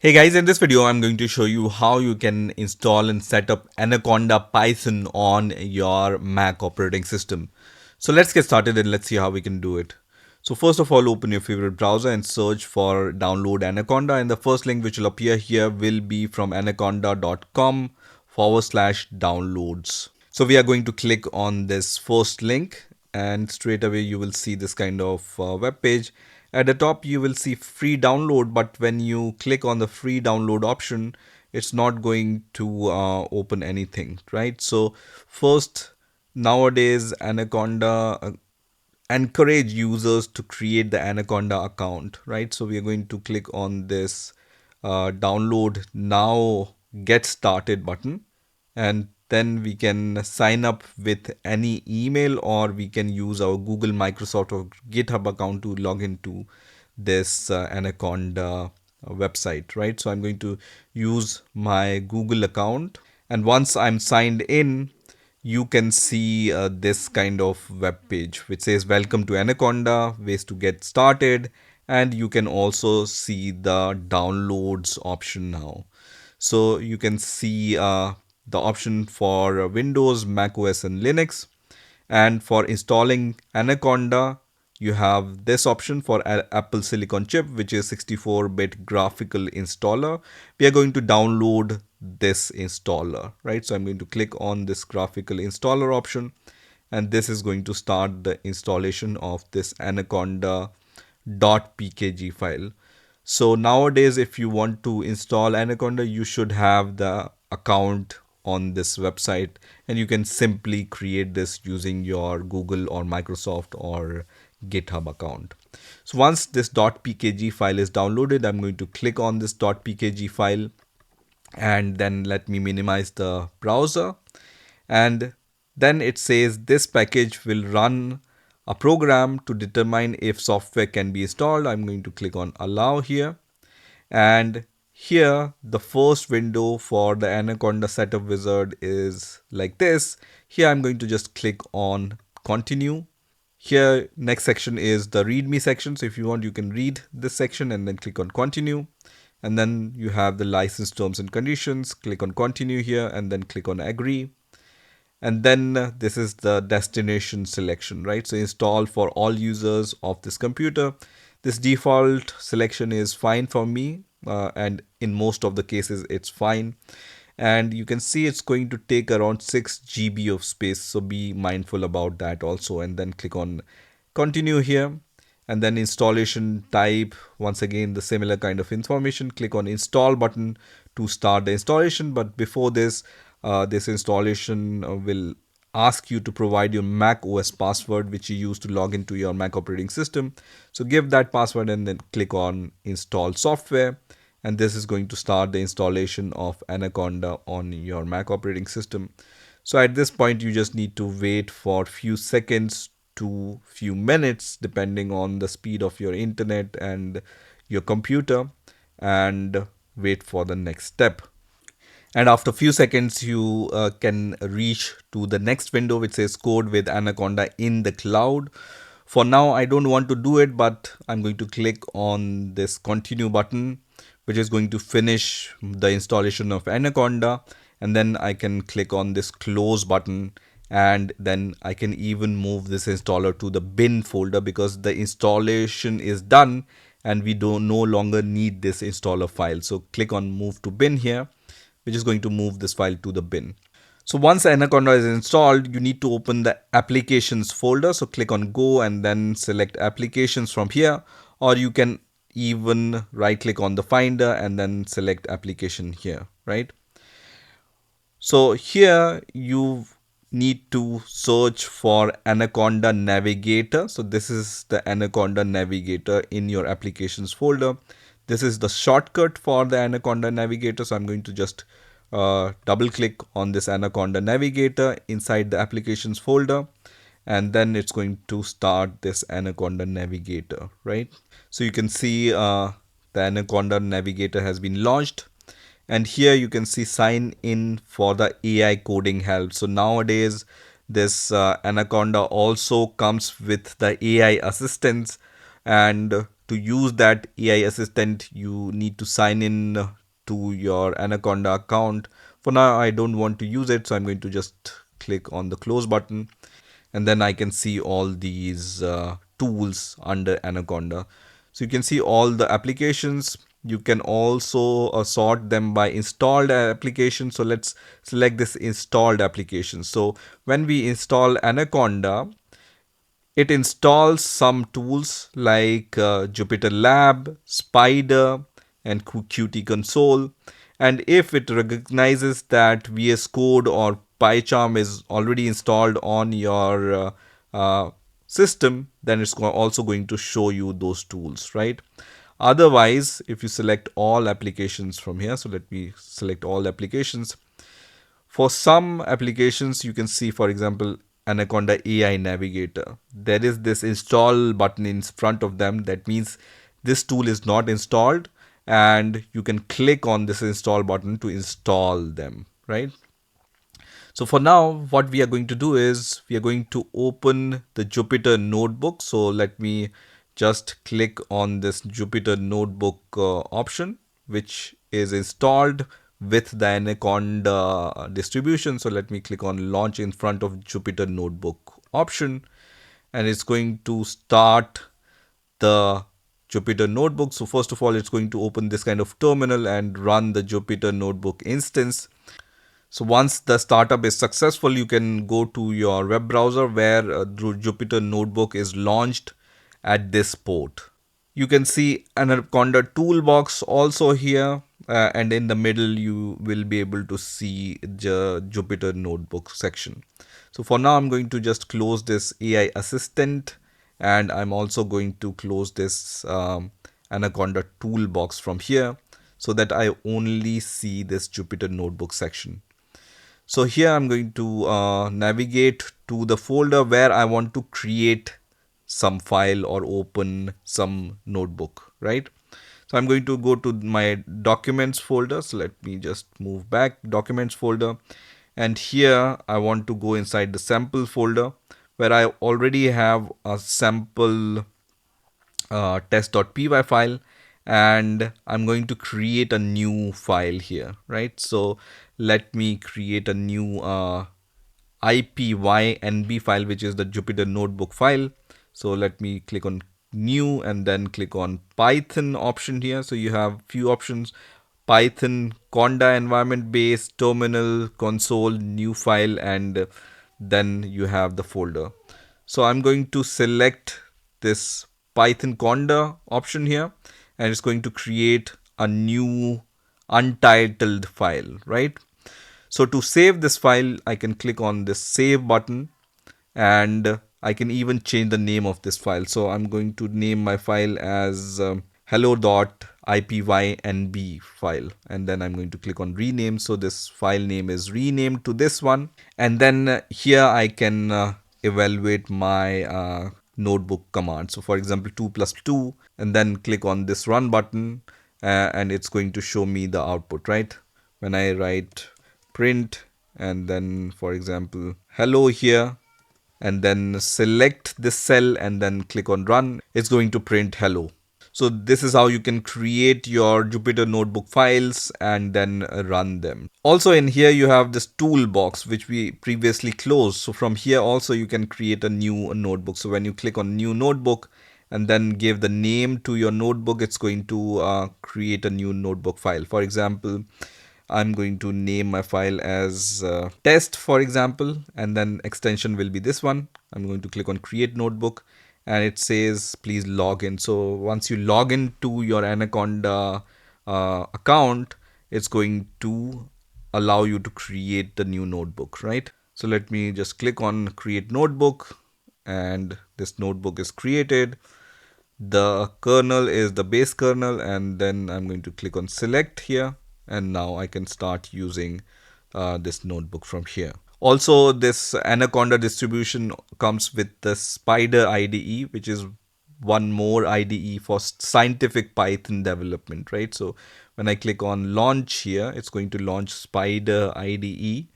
Hey guys, in this video I'm going to show you how you can install and set up Anaconda Python on your Mac operating system. So let's get started and let's see how we can do it. So first of all, open your favorite browser and search for download Anaconda, and the first link which will appear here will be from anaconda.com/downloads. So we are going to click on this first link and straight away you will see this kind of web page. At the top you will see free download, but when you click on the free download option, it's not going to open anything, right? So first, nowadays Anaconda encourage users to create the Anaconda account, right? So we are going to click on this download now get started button, and then we can sign up with any email, or we can use our Google, Microsoft, or GitHub account to log into this Anaconda website, right? So I'm going to use my Google account, and once I'm signed in, you can see this kind of web page which says welcome to Anaconda, ways to get started, and you can also see the downloads option now. So you can see the option for Windows, macOS, and Linux. And for installing Anaconda, you have this option for Apple Silicon chip, which is 64-bit graphical installer. We are going to download this installer, right? So I'm going to click on this graphical installer option, and this is going to start the installation of this anaconda.pkg file. So nowadays, if you want to install Anaconda, you should have the account on this website, and you can simply create this using your Google or Microsoft or GitHub account. So once this .pkg file is downloaded, I'm going to click on this .pkg file, and then let me minimize the browser, and then it says this package will run a program to determine if software can be installed. I'm going to click on allow here, and here the first window for the Anaconda setup wizard is like this. Here I'm going to just click on continue. Here next section is the readme section, so if you want you can read this section and then click on continue. And then you have the license terms and conditions. Click on continue here and then click on agree. And then this is the destination selection, right? So install for all users of this computer. This default selection is fine for me, and in most of the cases it's fine. And you can see it's going to take around 6 GB of space, so be mindful about that also. And then click on continue here, and then installation type, once again the similar kind of information. Click on install button to start the installation, but before this, this installation will ask you to provide your macOS password which you use to log into your Mac operating system. So give that password and then click on install software, and this is going to start the installation of Anaconda on your Mac operating system. So at this point you just need to wait for a few seconds to few minutes depending on the speed of your internet and your computer, and wait for the next step. And after a few seconds you can reach to the next window which says code with Anaconda in the cloud. For now I don't want to do it, but I'm going to click on this continue button, which is going to finish the installation of Anaconda, and then I can click on this close button, and then I can even move this installer to the bin folder because the installation is done and we don't no longer need this installer file. So click on move to bin here, which is going to move this file to the bin. So once Anaconda is installed, you need to open the applications folder. So click on go and then select applications from here, or you can even right click on the finder and then select application here, right? So here you need to search for Anaconda Navigator. So this is the Anaconda Navigator in your applications folder. This is the shortcut for the Anaconda Navigator. So I'm going to just double click on this Anaconda Navigator inside the applications folder, and then it's going to start this Anaconda Navigator, right? So you can see the Anaconda Navigator has been launched. And here you can see sign in for the AI coding help. So nowadays this Anaconda also comes with the AI assistants, and To use that AI assistant, you need to sign in to your Anaconda account. For now, I don't want to use it, so I'm going to just click on the close button, and then I can see all these tools under Anaconda. So you can see all the applications. You can also sort them by installed application. So let's select this installed application. So when we install Anaconda, it installs some tools like Jupyter Lab, Spyder, and Qt Console. And if it recognizes that VS Code or PyCharm is already installed on your system, then it's also going to show you those tools, right? Otherwise, if you select all applications from here, so let me select all applications. For some applications, you can see, for example, Anaconda AI Navigator. There is this install button in front of them. That means this tool is not installed, and you can click on this install button to install them, right? So for now, what we are going to do is we are going to open the Jupyter Notebook. So let me just click on this Jupyter Notebook option, which is installed with the Anaconda distribution. So let me click on launch in front of Jupyter Notebook option, and it's going to start the Jupyter Notebook. So first of all, it's going to open this kind of terminal and run the Jupyter Notebook instance. So once the startup is successful, you can go to your web browser where Jupyter Notebook is launched at this port. You can see an Anaconda toolbox also here, and in the middle you will be able to see the Jupyter Notebook section. So for now, I'm going to just close this AI assistant, and I'm also going to close this Anaconda toolbox from here so that I only see this Jupyter Notebook section. So here I'm going to navigate to the folder where I want to create some file or open some notebook, right? So I'm going to go to my documents folder. So let me just move back, documents folder. And here I want to go inside the sample folder where I already have a sample test.py file, and I'm going to create a new file here, right? So let me create a new IPYNB file, which is the Jupyter Notebook file. So let me click on new and then click on Python option here. So you have few options: Python, Conda environment base, terminal, console, new file, and then you have the folder. So I'm going to select this Python Conda option here, and it's going to create a new untitled file, right? So to save this file, I can click on this save button, and I can even change the name of this file. So I'm going to name my file as hello.ipynb file, and then I'm going to click on rename. So this file name is renamed to this one, and then here I can evaluate my notebook command. So for example, 2 plus 2, and then click on this run button, and it's going to show me the output, right? When I write print and then, for example, hello here, and then select this cell and then click on run, it's going to print hello. So this is how you can create your Jupyter Notebook files and then run them. Also in here you have this toolbox which we previously closed. So from here also you can create a new notebook. So when you click on new notebook and then give the name to your notebook, it's going to create a new notebook file. For example, I'm going to name my file as test, for example, and then extension will be this one. I'm going to click on create notebook, and it says please log in. So once you log into your Anaconda account, it's going to allow you to create the new notebook, right? So let me just click on create notebook, and this notebook is created. The kernel is the base kernel, and then I'm going to click on select here, and now I can start using this notebook from here. Also, this Anaconda distribution comes with the Spyder IDE, which is one more IDE for scientific Python development, right? So when I click on launch here, it's going to launch Spyder IDE.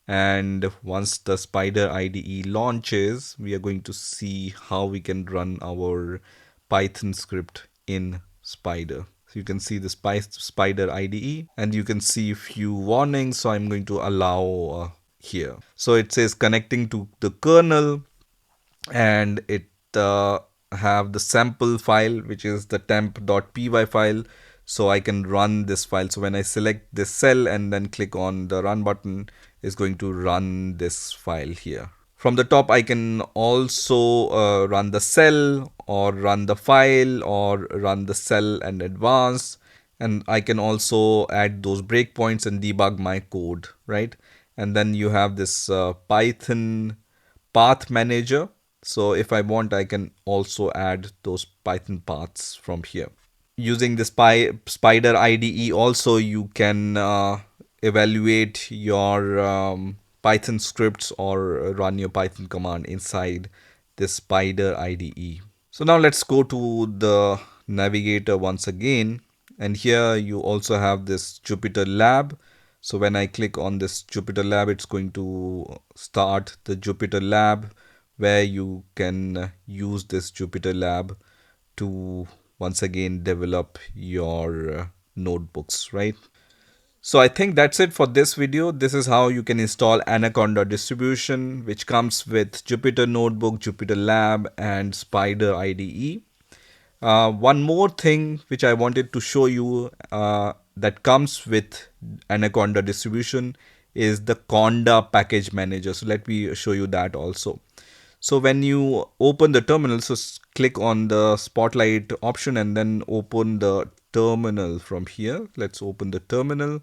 And once the Spyder IDE launches, we are going to see how we can run our Python script in Spyder. So you can see the Spyder IDE, and you can see a few warnings. So I'm going to allow here. So it says connecting to the kernel, and it have the sample file, which is the temp.py file. So I can run this file. So when I select this cell and then click on the run button, it's going to run this file here. From the top, I can also run the cell or run the file or run the cell and advance. And I can also add those breakpoints and debug my code, right? And then you have this Python path manager. So if I want, I can also add those Python paths from here. Using the Spyder IDE also, you can evaluate your Python scripts or run your Python command inside this Spyder IDE. So now let's go to the Navigator once again. And here you also have this Jupyter Lab. So when I click on this Jupyter Lab, it's going to start the Jupyter Lab, where you can use this Jupyter Lab to once again develop your notebooks, right? So I think that's it for this video. This is how you can install Anaconda distribution, which comes with Jupyter Notebook, Jupyter Lab, and Spyder IDE. One more thing which I wanted to show you that comes with Anaconda distribution is the Conda package manager. So let me show you that also. So when you open the terminal, so click on the spotlight option and then open the terminal from here. Let's open the terminal,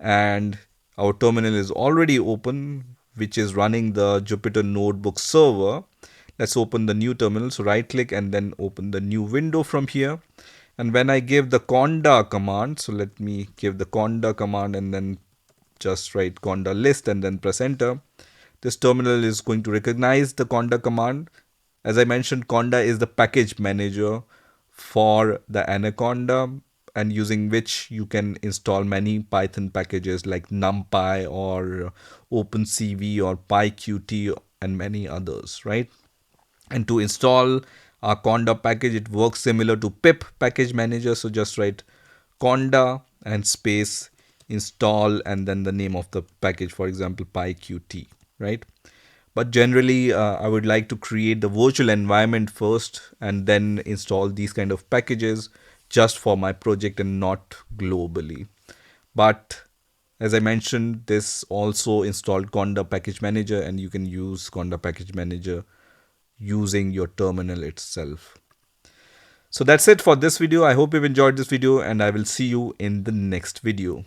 and our terminal is already open, which is running the Jupyter Notebook server. Let's open the new terminal. So right click and then open the new window from here. And when I give the Conda command, so let me give the Conda command and then just write Conda list and then press enter. This terminal is going to recognize the Conda command. As I mentioned, Conda is the package manager for the Anaconda, and using which you can install many Python packages like NumPy or OpenCV or PyQt and many others, right? And to install our Conda package, it works similar to pip package manager. So just write Conda and space install and then the name of the package, for example, PyQt, right? But generally, I would like to create the virtual environment first and then install these kind of packages just for my project and not globally. But as I mentioned, this also installed Conda package manager, and you can use Conda package manager using your terminal itself. So that's it for this video. I hope you've enjoyed this video, and I will see you in the next video.